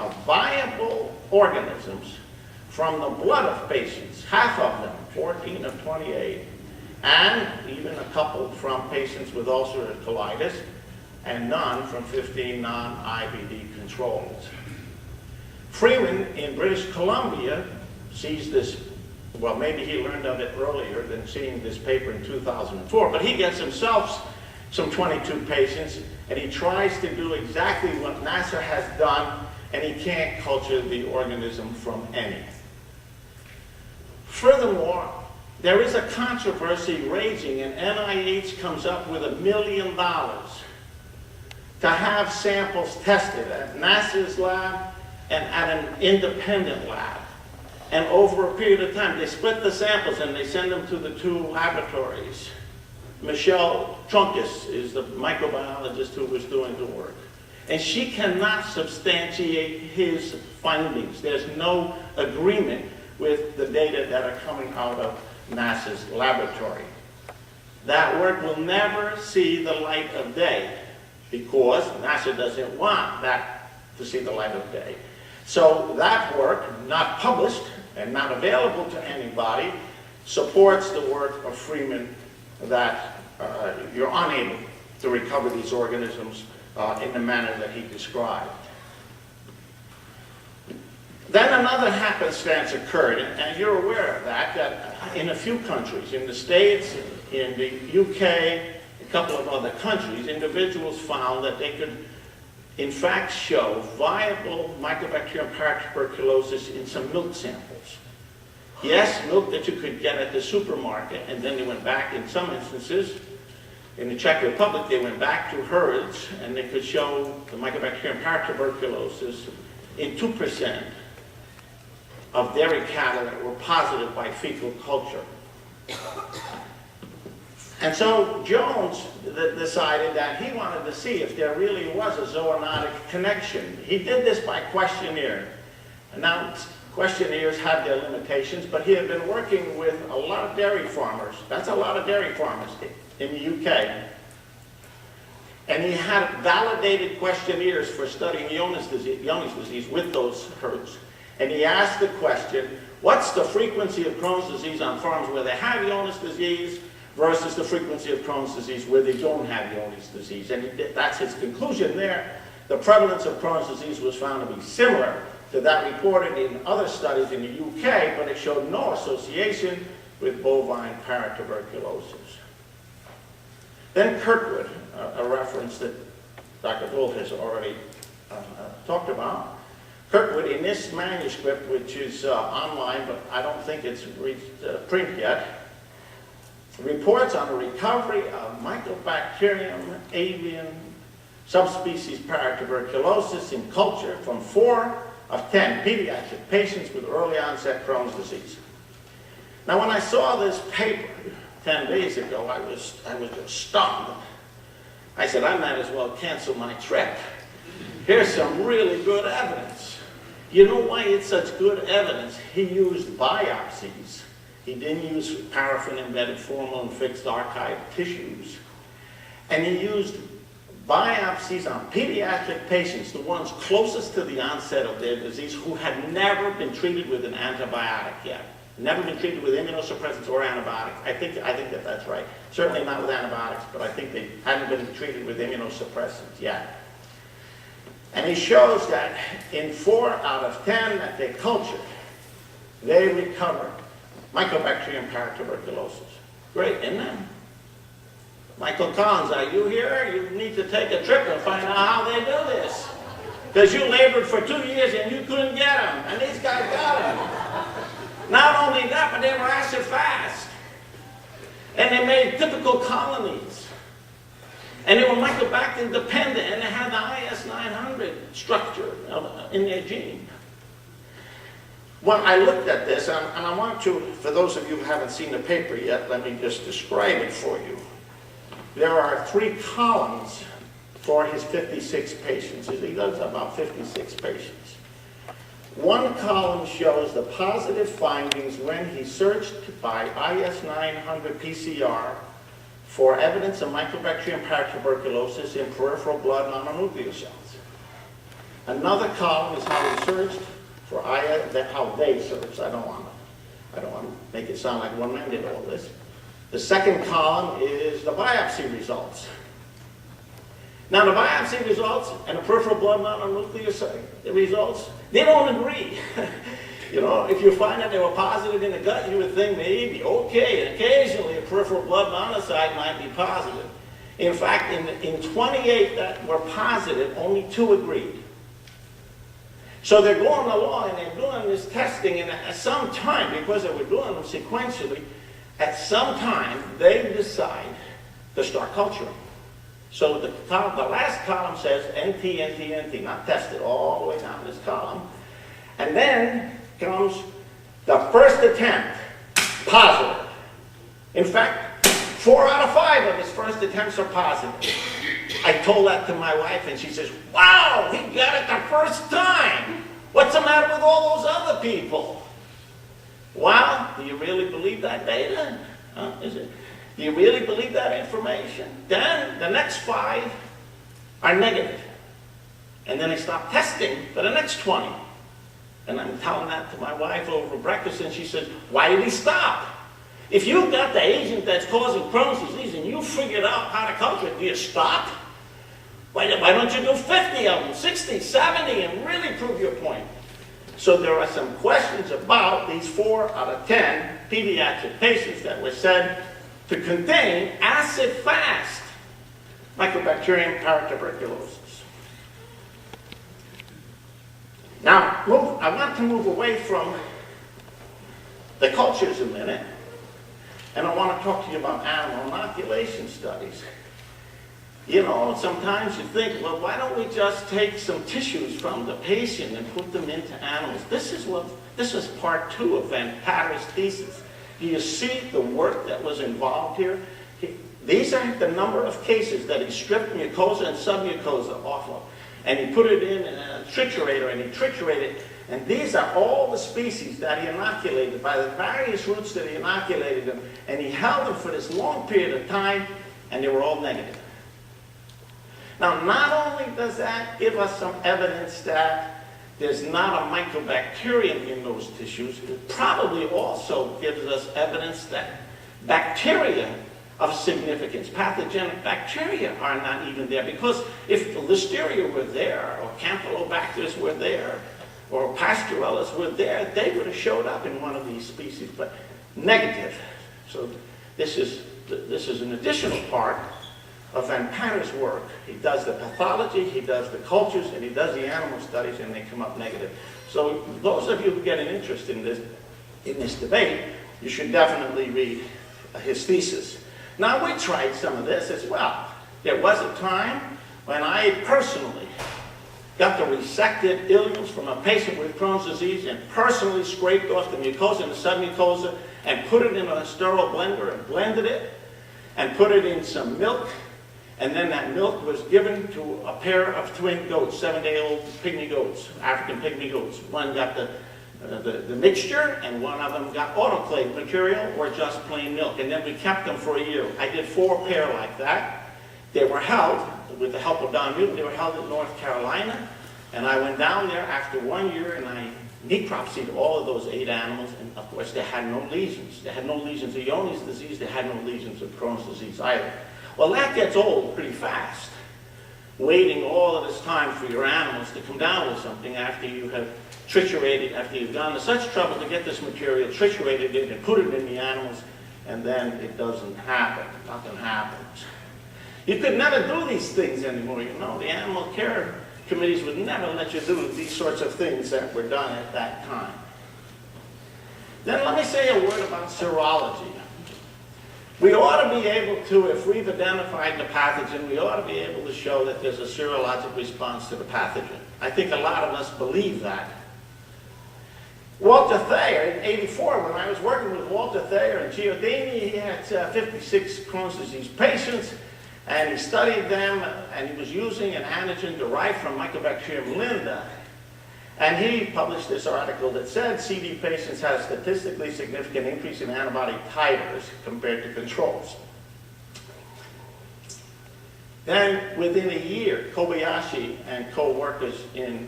of viable organisms from the blood of patients, half of them, 14 of 28, and even a couple from patients with ulcerative colitis, and none from 15 non-IBD controls. Freeman in British Columbia sees this, well, maybe he learned of it earlier than seeing this paper in 2004, but he gets himself some 22 patients, and he tries to do exactly what NASA has done, and he can't culture the organism from any. Furthermore, there is a controversy raging, and NIH comes up with $1 million to have samples tested at NASA's lab and at an independent lab. And over a period of time, they split the samples and they send them to the two laboratories. Michelle Trunkus is the microbiologist who was doing the work. And she cannot substantiate his findings. There's no agreement with the data that are coming out of NASA's laboratory. That work will never see the light of day because NASA doesn't want that to see the light of day. So that work, not published and not available to anybody, supports the work of Freeman that you're unable to recover these organisms in the manner that he described. Then another happenstance occurred, and you're aware of that in a few countries, in the States, in the UK, a couple of other countries, individuals found that they could in fact show viable Mycobacterium paratuberculosis in some milk samples. Yes, milk that you could get at the supermarket, and then they went back in some instances. In the Czech Republic, they went back to herds, and they could show the Mycobacterium paratuberculosis in 2% of dairy cattle that were positive by fecal culture. And so Jones decided that he wanted to see if there really was a zoonotic connection. He did this by questionnaire. And now questionnaires have their limitations, but he had been working with a lot of dairy farmers. That's a lot of dairy farmers in the UK. And he had validated questionnaires for studying Johne's disease with those herds. And he asked the question, what's the frequency of Crohn's disease on farms where they have Johne's disease versus the frequency of Crohn's disease where they don't have Johne's disease? And that's his conclusion there. The prevalence of Crohn's disease was found to be similar to that reported in other studies in the UK, but it showed no association with bovine paratuberculosis. Then Kirkwood, a reference that Dr. Gould has already talked about. Kirkwood, in this manuscript, which is online, but I don't think it's reached print yet, reports on the recovery of Mycobacterium avium subspecies paratuberculosis in culture from 4 of 10 pediatric patients with early onset Crohn's disease. Now, when I saw this paper 10 days ago, I was just stunned. I said, I might as well cancel my trip. Here's some really good evidence. You know why it's such good evidence? He used biopsies. He didn't use paraffin-embedded formalin fixed archive tissues. And he used biopsies on pediatric patients, the ones closest to the onset of their disease, who had never been treated with an antibiotic yet. Never been treated with immunosuppressants or antibiotics. I think that that's right. Certainly not with antibiotics, but I think they hadn't been treated with immunosuppressants yet. And he shows that in 4 out of 10 that they cultured, they recovered Mycobacterium paratuberculosis. Great, isn't it? Michael Collins, are you here? You need to take a trip and find out how they do this. Because you labored for 2 years and you couldn't get them, and these guys got them. Not only that, but they were acid fast. And they made typical colonies. And they were Mycobacterium dependent, and they had the IS-900 structure in their gene. Well, I looked at this, and I want to, for those of you who haven't seen the paper yet, let me just describe it for you. There are 3 columns for his 56 patients. He does about 56 patients. One column shows the positive findings when he searched by IS-900 PCR for evidence of Mycobacterium paratuberculosis in peripheral blood mononuclear cells. Another column is how they searched for how they searched. I don't want to make it sound like one man did all this. The second column is the biopsy results. Now the biopsy results and the peripheral blood mononuclear results, they don't agree. You know, if you find that they were positive in the gut, you would think maybe, okay, and occasionally a peripheral blood monocyte might be positive. In fact, in 28 that were positive, only 2 agreed. So they're going along and they're doing this testing, and at some time, because they were doing them sequentially, at some time they decide to start culturing. So the last column says NT, NT, NT, not tested, all the way down this column. And then comes the first attempt, positive. In fact, 4 out of 5 of his first attempts are positive. I told that to my wife and she says, wow, he got it the first time. What's the matter with all those other people? Well, do you really believe that data? Do you really believe that information? Then the next 5 are negative. And then they stop testing for the next 20. And I'm telling that to my wife over breakfast, and she said, why did he stop? If you've got the agent that's causing Crohn's disease and you figured out how to culture it, do you stop? Why don't you do 50 of them, 60, 70, and really prove your point? So there are some questions about these 4 out of 10 pediatric patients that were said to contain acid-fast Mycobacterium paratuberculosis. Now, I want to move away from the cultures a minute, and I want to talk to you about animal inoculation studies. You know, sometimes you think, well, why don't we just take some tissues from the patient and put them into animals? This is part 2 of Van Patter's thesis. Do you see the work that was involved here? These are the number of cases that he stripped mucosa and submucosa off of. And he put it in a triturator, and he triturated. And these are all the species that he inoculated by the various routes that he inoculated them. And he held them for this long period of time, and they were all negative. Now, not only does that give us some evidence that there's not a mycobacterium in those tissues, it probably also gives us evidence that bacteria of significance, pathogenic bacteria, are not even there. Because if Listeria were there, or Campylobacter were there, or Pasteurellus were there, they would have showed up in one of these species, but negative. So this is an additional part of Van Patter's work. He does the pathology, he does the cultures, and he does the animal studies, and they come up negative. So those of you who get an interest in this debate, you should definitely read his thesis. Now, we tried some of this as well. There was a time when I personally got the resected ileums from a patient with Crohn's disease and personally scraped off the mucosa and the submucosa and put it in a sterile blender and blended it and put it in some milk. And then that milk was given to a pair of twin goats, 7-day-old pygmy goats, African pygmy goats. One got the mixture, and one of them got autoclave material or just plain milk. And then we kept them for a year. I did 4 pair like that. They were held, with the help of Don Newton, they were held in North Carolina. And I went down there after 1 year, and I necropsied all of those 8 animals. And of course, they had no lesions. They had no lesions of Johne's disease. They had no lesions of Crohn's disease either. Well, that gets old pretty fast. Waiting all of this time for your animals to come down with something after you have triturated, after you've gone to such trouble to get this material, triturated it and put it in the animals, and then it doesn't happen. Nothing happens. You could never do these things anymore, you know. The animal care committees would never let you do these sorts of things that were done at that time. Then let me say a word about serology. We ought to be able to, if we've identified the pathogen, we ought to be able to show that there's a serologic response to the pathogen. I think a lot of us believe that. Walter Thayer, in '84, when I was working with Walter Thayer and Giordini, he had 56 Crohn's disease patients, and he studied them, and he was using an antigen derived from Mycobacterium linda. And he published this article that said CD patients had a statistically significant increase in antibody titers compared to controls. Then, within a year, Kobayashi and co-workers in